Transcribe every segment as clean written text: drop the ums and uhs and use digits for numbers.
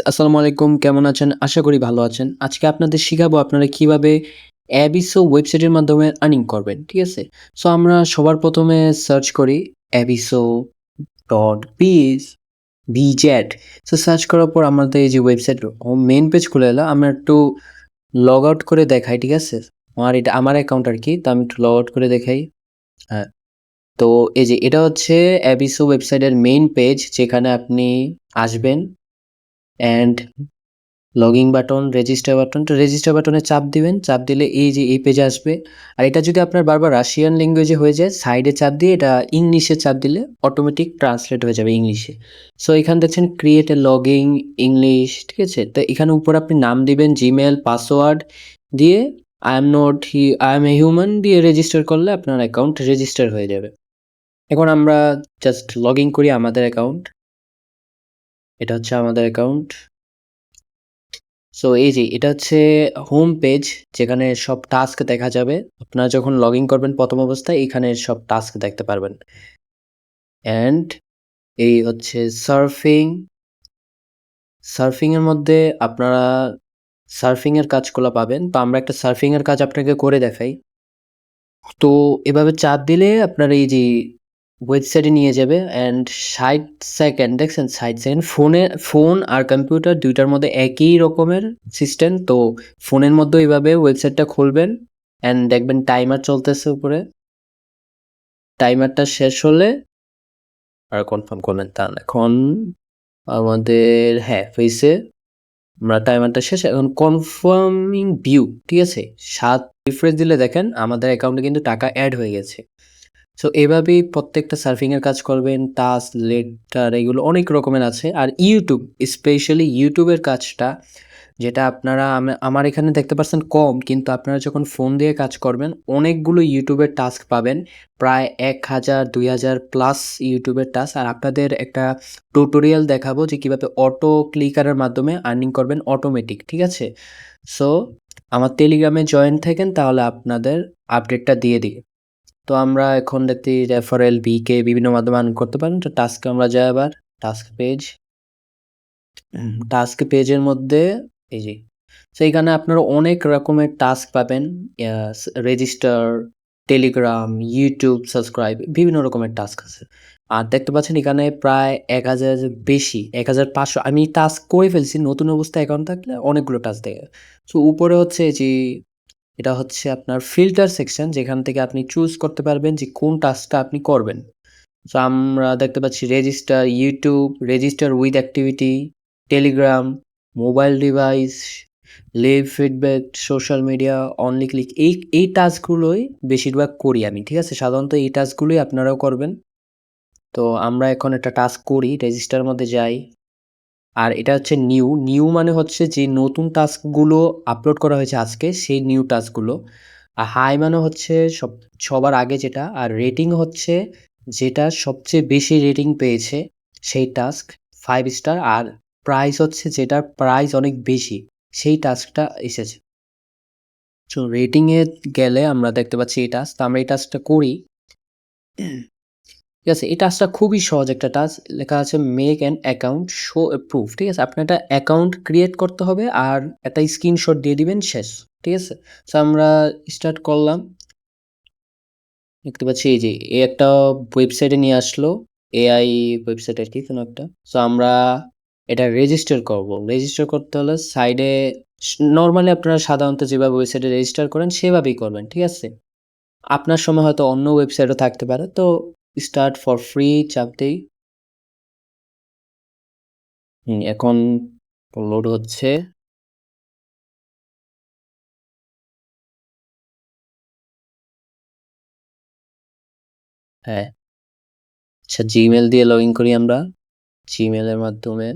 আসসালামু আলাইকুম। কেমন আছেন? আশা করি ভালো আছেন। আজকে আপনাদের শিখাবো আপনারা কিভাবে অ্যাবিসো ওয়েবসাইটের মাধ্যমে আর্নিং করবেন। ঠিক আছে? সো আমরা সবার ১ম এ সার্চ করি abiso.biz BZ সো সার্চ করার পর আমাদের এই যে ওয়েবসাইট মেইন পেজ খুলে এলো। আমরা একটু লগ আউট করে দেখাই, ঠিক আছে? আমার অ্যাকাউন্ট আরকি। তো আমি একটু লগ আউট করে দেখাই। হ্যাঁ, তো এই যে এটা হচ্ছে অ্যাবিসো ওয়েবসাইটের মেইন পেজ যেখানে আপনি আসবেন and login button, register button. তো রেজিস্টার বাটনে চাপ দিবেন। চাপ দিলে এই যে এই পেজে আসবে। আর এটা যদি আপনার বারবার রাশিয়ান ল্যাঙ্গুয়েজে হয়ে যায়, সাইডে চাপ দিয়ে এটা ইংলিশে চাপ দিলে অটোমেটিক ট্রান্সলেট হয়ে যাবে ইংলিশে। সো এখানে দেখছেন ক্রিয়েট এ লগইন ইংলিশ, ঠিক আছে? তো এখানে উপরে আপনি নাম দিবেন, জিমেইল, পাসওয়ার্ড দিয়ে আই এম এ হিউম্যান দিয়ে রেজিস্টার করলে আপনার অ্যাকাউন্ট রেজিস্টার হয়ে যাবে। এখন আমরা জাস্ট লগইন করি আমাদের অ্যাকাউন্ট। এটা হচ্ছে আমাদের অ্যাকাউন্ট। সো এই যে এটা হচ্ছে হোম পেজ যেখানে সব টাস্ক দেখা যাবে। আপনারা যখন লগ ইন করবেন ১ম অবস্থায় এখানে সব টাস্ক দেখতে পারবেন। অ্যান্ড এই হচ্ছে সার্ফিং। সার্ফিং এর মধ্যে আপনারা সার্ফিং এর কাজগুলা পাবেন। তো আমরা একটা সার্ফিং এর কাজ আপনাকে করে দেখাই। তো এভাবে চাপ দিলে আপনার এই যে ওয়েবসাইটে নিয়ে যাবে অ্যান্ড ৬০ সেকেন্ড দেখছেন ৬০ সেকেন্ড ফোন আর কম্পিউটার ২ টার মধ্যে একই রকমের সিস্টেম। তো ফোনের মধ্যেও এভাবে ওয়েবসাইটটা খুলবেন অ্যান্ড দেখবেন টাইমার চলতেছে উপরে। টাইমারটা শেষ হলে আর কনফার্ম করবেন। তাহলে এখন আমাদের হইছে। আমরা টাইমারটা শেষ। এখন কনফার্মিং ভিউ, ঠিক আছে? ৭ রিফ্রেশ দিলে দেখেন আমাদের অ্যাকাউন্টে কিন্তু টাকা এড হয়ে গেছে। সো এভাবেই প্রত্যেকটা সার্ফিং এর কাজ করবেন। টাস্ক, লেটার এগুলো অনেক রকমের আছে। আর YouTube স্পেশালি YouTube এর কাজটা যেটা আপনারা আমার এখানে দেখতে পাচ্ছেন কম, কিন্তু আপনারা যখন ফোন দিয়ে কাজ করবেন অনেকগুলো YouTube এর টাস্ক পাবেন। প্রায় ১,০০০ ২,০০০ প্লাস YouTube এর টাস্ক। আর আপনাদের একটা টিউটোরিয়াল দেখাবো যে কিভাবে অটো ক্লিকারের মাধ্যমে আর্নিং করবেন অটোমেটিক, ঠিক আছে? সো আমার টেলিগ্রামে জয়েন থাকেন তাহলে আপনাদের আপডেটটা দিয়ে দিই। তো আমরা এখন দেখতেছি রেফারেল, ভিকে বিভিন্ন মাধ্যমে আর্ন করতে পারেন। তো টাস্কে আমরা যাই আবার। Task page. টাস্ক পেজের মধ্যে এই যে সো এখানে আপনারা অনেক রকমের টাস্ক পাবেন। রেজিস্টার, টেলিগ্রাম, ইউটিউব সাবস্ক্রাইব বিভিন্ন রকমের টাস্ক আছে। আর দেখতে পাচ্ছেন এখানে প্রায় ১,০০০ বেশি ১,৫০০ আমি টাস্ক করে ফেলছি। নতুন অবস্থায় অ্যাকাউন্ট থাকলে অনেকগুলো টাস্ক দেয়। সো উপরে হচ্ছে যে এটা হচ্ছে আপনার ফিল্টার সেকশন যেখান থেকে আপনি চুজ করতে পারবেন যে কোন টাস্কটা আপনি করবেন। সো আমরা দেখতে পাচ্ছি register, YouTube, register with activity, Telegram, mobile device, leave feedback, social media, only click এই টাস্কগুলোই বেশিরভাগ করি আমি। ঠিক আছে? সাধারণত এই টাস্কগুলোই আপনারাও করবেন। তো আমরা এখন একটা টাস্ক করি, রেজিস্টার মধ্যে যাই। আর এটা হচ্ছে নিউ মানে হচ্ছে যে নতুন টাস্কগুলো আপলোড করা হয়েছে আজকে সেই নিউ টাস্কগুলো। আর হাই মানে হচ্ছে সবার আগে যেটা। আর রেটিং হচ্ছে যেটা সবচেয়ে বেশি রেটিং পেয়েছে সেই টাস্ক ৫ স্টার। আর প্রাইস হচ্ছে যেটার প্রাইস অনেক বেশি সেই টাস্কটা এসেছে। সো রেটিং এ গেলে আমরা দেখতে পাচ্ছি এই টাস্ক। তো আমরা এই টাস্কটা করি। ঠিক আছে? এই টাস্কটা খুবই সহজ একটা টাস্ক। লেখা আছে make an account show A proof. ঠিক আছে? আপনার একটা অ্যাকাউন্ট ক্রিয়েট করতে হবে আর একটা স্ক্রিনশট দিয়ে দিবেন শেষ। ঠিক আছে? সো আমরা স্টার্ট করলাম। দেখতে পাচ্ছি এই যে একটা ওয়েবসাইটে নিয়ে আসলো। এআই ওয়েবসাইট আরকি কোনো একটা। সো আমরা এটা রেজিস্টার করব। রেজিস্টার করতে হলে সাইডে নরমালি আপনারা সাধারণত যেভাবে ওয়েবসাইটে রেজিস্টার করেন সেভাবেই করবেন। ঠিক আছে? আপনার সময় হয়তো অন্য ওয়েবসাইটও থাকতে পারে। তো স্টার্ট ফর ফ্রি চাপ দেই। এখন লোড হচ্ছে। হ্যাঁ, আচ্ছা Gmail দিয়ে লগইন করি আমরা। Gmail এর মাধ্যমে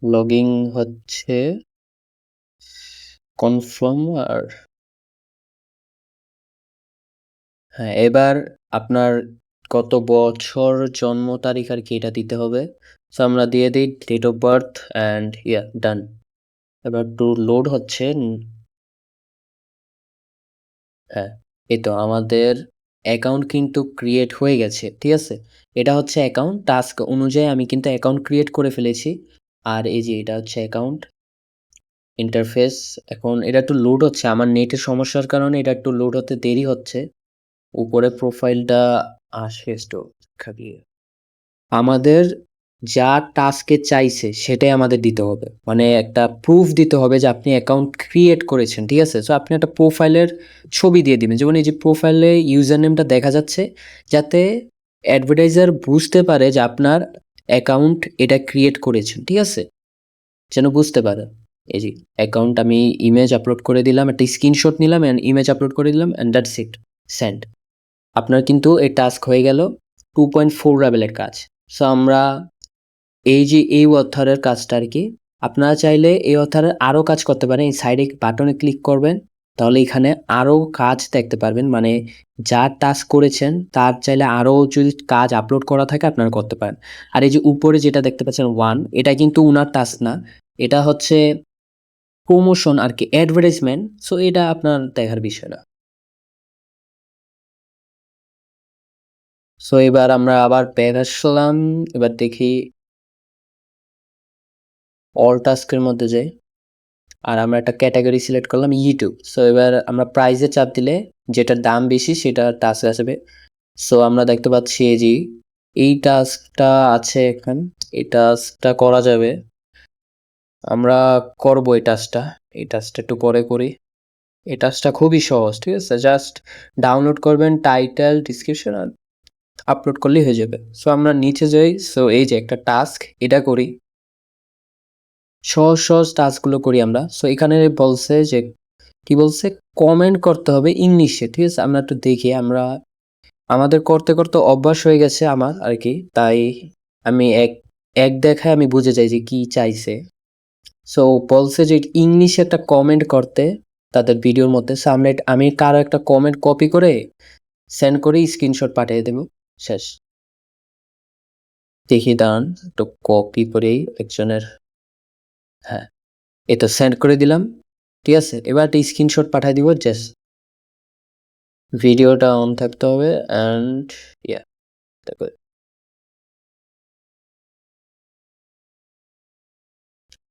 লগইন হচ্ছে কনফার্ম আর হ্যাঁ, এবার আপনার কত বছর জন্ম তারিখ আরকি এটা দিতে হবে। সো আমরা দিয়ে দেই ডেট অফ বার্থ অ্যান্ড ডান। এবার একটু লোড হচ্ছে। হ্যাঁ, এই তো আমাদের অ্যাকাউন্ট কিন্তু ক্রিয়েট হয়ে গেছে, ঠিক আছে? এটা হচ্ছে অ্যাকাউন্ট, টাস্ক অনুযায়ী আমি কিন্তু অ্যাকাউন্ট ক্রিয়েট করে ফেলেছি। আর এই যে এটা হচ্ছে অ্যাকাউন্ট ইন্টারফেস। এখন এটা একটু লোড হচ্ছে, আমার নেটের সমস্যার কারণে এটা একটু লোড হতে দেরি হচ্ছে। উপরে প্রোফাইলটা আসে তো খালি আমাদের যা টাস্কে চাইছে সেটাই আমাদের দিতে হবে। মানে একটা প্রুফ দিতে হবে যে আপনি অ্যাকাউন্ট ক্রিয়েট করেছেন, ঠিক আছে? সো আপনি একটা প্রোফাইলের ছবি দিয়ে দিবেন। যেমন এই যে প্রোফাইলে ইউজার নেমটা দেখা যাচ্ছে, যাতে অ্যাডভার্টাইজার বুঝতে পারে যে আপনার অ্যাকাউন্ট এটা ক্রিয়েট করেছেন, ঠিক আছে? যেন বুঝতে পারে। এই যে অ্যাকাউন্ট আমি ইমেজ আপলোড করে দিলাম, একটা স্ক্রিনশট নিলাম অ্যান্ড ইমেজ আপলোড করে দিলাম অ্যান্ড দ্যাটস ইট, সেন্ড। আপনার কিন্তু এই টাস্ক হয়ে গেল 2.4 লেভেলের কাজ। সো আমরা এই যে এই অথরের কাজটা আর কি, আপনারা চাইলে এই অথরের আরও কাজ করতে পারেন। এই সাইডে বাটনে ক্লিক করবেন, তাহলে এখানে আরও কাজ দেখতে পারবেন। মানে যা টাস্ক করেছেন তার চাইলে আরও যদি কাজ আপলোড করা থাকে আপনারা করতে পারেন। আর এই যে উপরে যেটা দেখতে পাচ্ছেন 1, এটা কিন্তু উনার টাস্ক না, এটা হচ্ছে প্রমোশন আর কি, অ্যাডভার্টাইজমেন্ট। সো এটা আপনার দেখার বিষয় না। সো এবার আমরা আবার ব্যাক আসলাম, এবার দেখি অল টাস্কের মধ্যে যাই। আর আমরা একটা ক্যাটাগরি সিলেক্ট করলাম ইউটিউব। সো এবার আমরা প্রাইজে চাপ দিলে যেটার দাম বেশি সেটা টাস্ক আসবে। সো আমরা দেখতে পাচ্ছি এই যে এই টাস্কটা আছে এখানে, এই টাস্কটা করা যাবে। আমরা করব এই টাস্কটা, এই টাস্কটা একটু পরে করি। এই টাস্কটা খুবই সহজ, ঠিক আছে? জাস্ট ডাউনলোড করবেন, টাইটেল ডিসক্রিপশন আর আপলোড করলেই হয়ে যাবে। সো আমরা নিচে যাই। সো এই যে একটা টাস্ক, এটা করি। সহজ সহজ টাস্কগুলো করি আমরা। সো এখানে বলছে যে কি বলছে, কমেন্ট করতে হবে ইংলিশে, ঠিক আছে? আমরা একটু দেখি, আমরা আমাদের করতে করতে অভ্যাস হয়ে গেছে আমার আর কি, তাই আমি এক এক দেখায় আমি বুঝে যাই যে কি চাইছে। সো বলছে যে ইংলিশে একটা কমেন্ট করতে তাদের ভিডিওর মধ্যে। সো আমি কারো একটা কমেন্ট কপি করে সেন্ড করে স্ক্রিনশট পাঠিয়ে দেবো, শেষ। দেখি দাঁড়ান, একটু কপি করেই একজনের, হ্যাঁ, এটা সেন্ড করে দিলাম, ঠিক আছে? এবার একটা স্ক্রিনশট পাঠিয়ে দিব, জাস্ট ভিডিওটা অন থাকতে হবে অ্যান্ড ইয়া, দেখো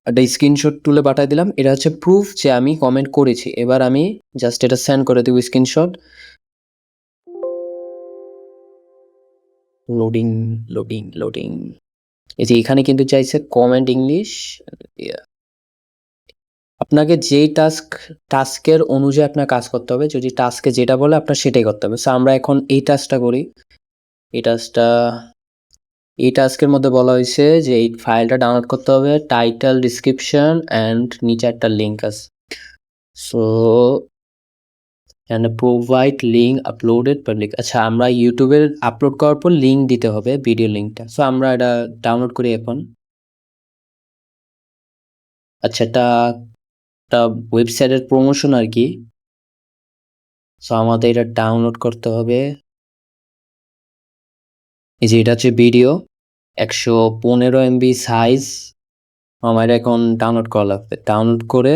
একটা স্ক্রিনশট তুলে পাঠিয়ে দিলাম। এটা হচ্ছে প্রুফ যে আমি কমেন্ট করেছি। এবার আমি জাস্ট এটা সেন্ড করে দিব স্ক্রিনশট। Loading, loading, loading. এই যে এখানে কিন্তু চাইছে কমেন্ট ইংলিশ। আপনাকে যেই টাস্কের অনুযায়ী আপনার কাজ করতে হবে। যদি টাস্কে যেটা বলে আপনার সেটাই করতে হবে। সো আমরা এখন এই টাস্কটা করি। এই টাস্কটা, এই টাস্কের মধ্যে বলা হয়েছে যে এই ফাইলটা ডাউনলোড করতে হবে, টাইটেল ডিসক্রিপশন অ্যান্ড নিচে একটা লিঙ্ক আছে। So and provide link uploaded public. আচ্ছা, আমরা ইউটিউবের আপলোড করার পর লিঙ্ক দিতে হবে, ভিডিও লিঙ্কটা। সো আমরা এটা ডাউনলোড করি এখন। আচ্ছা, এটা একটা ওয়েবসাইটের প্রমোশন আর কি। সো আমাদের এটা ডাউনলোড করতে হবে। এই যে এটা হচ্ছে ভিডিও, 115 MB সাইজ। আমার এখন ডাউনলোড করা লাগবে, ডাউনলোড করে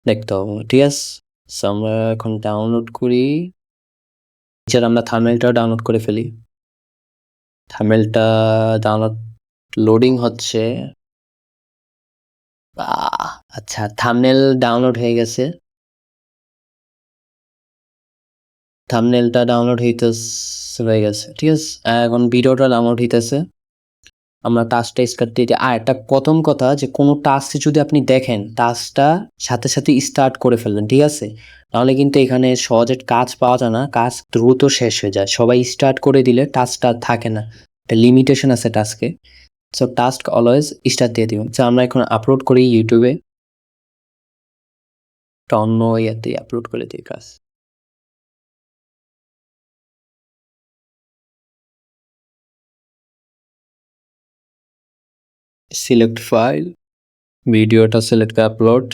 দেখতে হবে, ঠিক আছে? সো আমরা এখন ডাউনলোড করি। এছাড়া আমরা থাম্বনেলটাও ডাউনলোড করে ফেলি। থাম্বনেলটা ডাউনলোড, লোডিং হচ্ছে। আচ্ছা, থাম্বনেল ডাউনলোড হয়ে গেছে। থাম্বনেলটা ডাউনলোড হয়ে গেছে, ঠিক আছে? এখন ভিডিওটা ডাউনলোড হইতেছে। আমরা টাস্কটা স্টার্ট দিয়ে দিই। আর একটা প্রথম কথা, যে কোনো টাস্ক যদি আপনি দেখেন, টাস্কটা সাথে সাথে স্টার্ট করে ফেলবেন, ঠিক আছে? নাহলে কিন্তু এখানে সহজে কাজ পাওয়া যায় না, কাজ দ্রুত শেষ হয়ে যায়। সবাই স্টার্ট করে দিলে টাস্কটা থাকে না, একটা লিমিটেশন আছে টাস্কে। সো টাস্ক অলওয়েজ স্টার্ট দিয়ে দিবেন। সো আমরা এখন আপলোড করি ইউটিউবে, একটা অন্য ইয়াতে আপলোড করে দিই কাজ। সিলেক্ট ফাইল, ভিডিওটা সিলেক্ট করে আপলোড।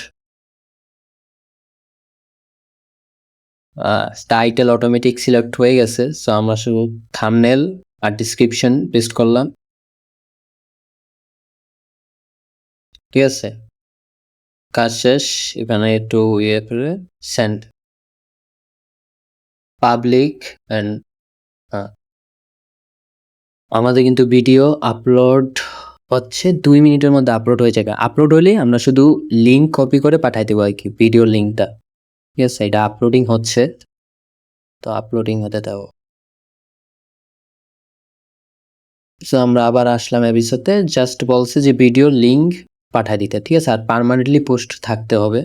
টাইটেল অটোমেটিক সিলেক্ট হয়ে গেছে। সো আমরা শুধু থাম্বনেল আর ডিসক্রিপশন পেস্ট করলাম, ঠিক আছে? কাজ শেষ। এখানে একটু ইয়ে করে সেন্ড। পাবলিক অ্যান্ড আমাদের কিন্তু ভিডিও আপলোড হচ্ছে 2 মিনিটের মধ্যে আপলোড হয়ে যাবে। আপলোড হলে আমরা শুধু লিঙ্ক কপি করে পাঠাই দেবো আর কি, ভিডিও লিঙ্কটা। ঠিক আছে, এটা আপলোডিং হচ্ছে, তো আপলোডিং হতে দাও। সো আমরা আবার আসলাম এপিসোডে, জাস্ট বলছে যে ভিডিও লিঙ্ক পাঠাই দিতে, ঠিক আছে, আর পার্মানেন্টলি পোস্ট থাকতে হবে।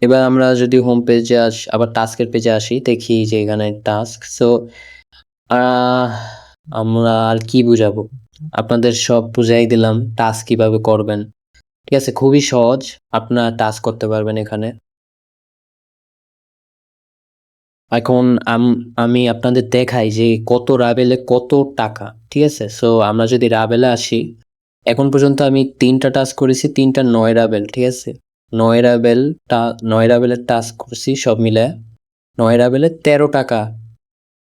এবার আমরা যদি হোম পেজে আবার টাস্কের পেজে আসি, দেখি যে এখানে টাস্ক। সো আমরা আর কি বুঝাবো, আপনাদের সব বুঝাই দিলাম টাস্ক কিভাবে করবেন। ঠিক আছে, খুবই সহজ, আপনারা টাস্ক করতে পারবেন এখানে। এখন আমি আপনাদের দেখাই যে কত রাবেলে কত টাকা। ঠিক আছে, সো আমরা যদি রাবেলে আসি, এখন পর্যন্ত আমি 3টা টাস্ক করেছি, 3টা 9 রাবেল। ঠিক আছে, 9 রাবেলটা 9 রাবেলের টাস্ক করছি সব মিলে, 9 রাবেলে 13 টাকা,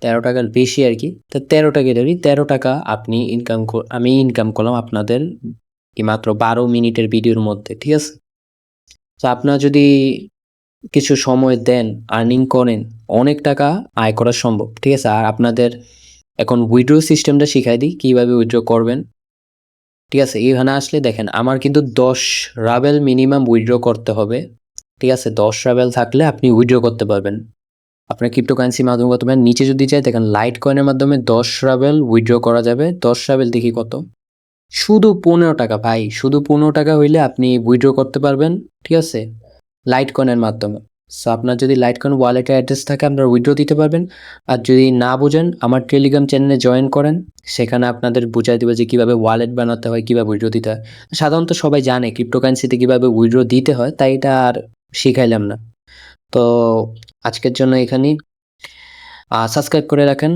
13 টাকার বেশি আর কি। তো 13 টাকা ধরি, 13 টাকা আপনি আমি ইনকাম করলাম আপনাদের মাত্র 12 মিনিটের ভিডিওর মধ্যে। ঠিক আছে, তো আপনারা যদি কিছু সময় দেন, আর্নিং করেন, অনেক টাকা আয় করা সম্ভব। ঠিক আছে, আর আপনাদের এখন উইথড্র সিস্টেমটা শিখাই দিই কিভাবে উইথড্র করবেন। ঠিক আছে, এখানে আসলে দেখেন আমার কিন্তু 10 রাবেল মিনিমাম উইথড্র করতে হবে। ঠিক আছে, 10 রাবেল থাকলে আপনি উইথড্র করতে পারবেন। আপনার ক্রিপ্টোকারেন্সির মাধ্যমে কত পারেন, নিচে যদি চাই দেখেন লাইট কয়েনের মাধ্যমে 10 রাবেল উইথড্র করা যাবে। 10 রাবেল দেখি কত, শুধু 15 টাকা ভাই, শুধু 15 টাকা হইলে আপনি উইথড্র করতে পারবেন। ঠিক আছে, লাইট কয়েনের মাধ্যমে। সো আপনার যদি লাইট কয়েন ওয়ালেটের অ্যাড্রেস থাকে আপনারা উইথড্র দিতে পারবেন। আর যদি না বোঝেন আমার টেলিগ্রাম চ্যানেলে জয়েন করেন, সেখানে আপনাদের বুঝাই দেবে যে কীভাবে ওয়ালেট বানাতে হয়, কীভাবে উইথড্র দিতে হয়। সাধারণত সবাই জানে ক্রিপ্টোকারেন্সিতে কীভাবে উইথড্র দিতে হয়, তাই এটা আর শিখাইলাম না। তো আজকের জন্য এখানেই, সাবস্ক্রাইব করে রাখেন।